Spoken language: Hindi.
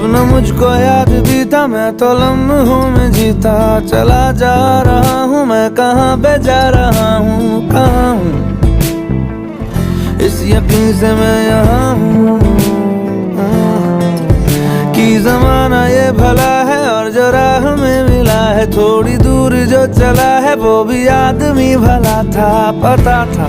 न मुझको याद भी था, मैं तो लम्हों में जीता चला जा रहा हूँ। मैं कहाँ पे जा रहा हूँ, कहाँ हूँ, इस यकीन से मैं यहाँ हूँ कि ज़माना ये भला है और जो राह में मिला है, थोड़ी दूर जो चला है वो भी आदमी भला था। पता था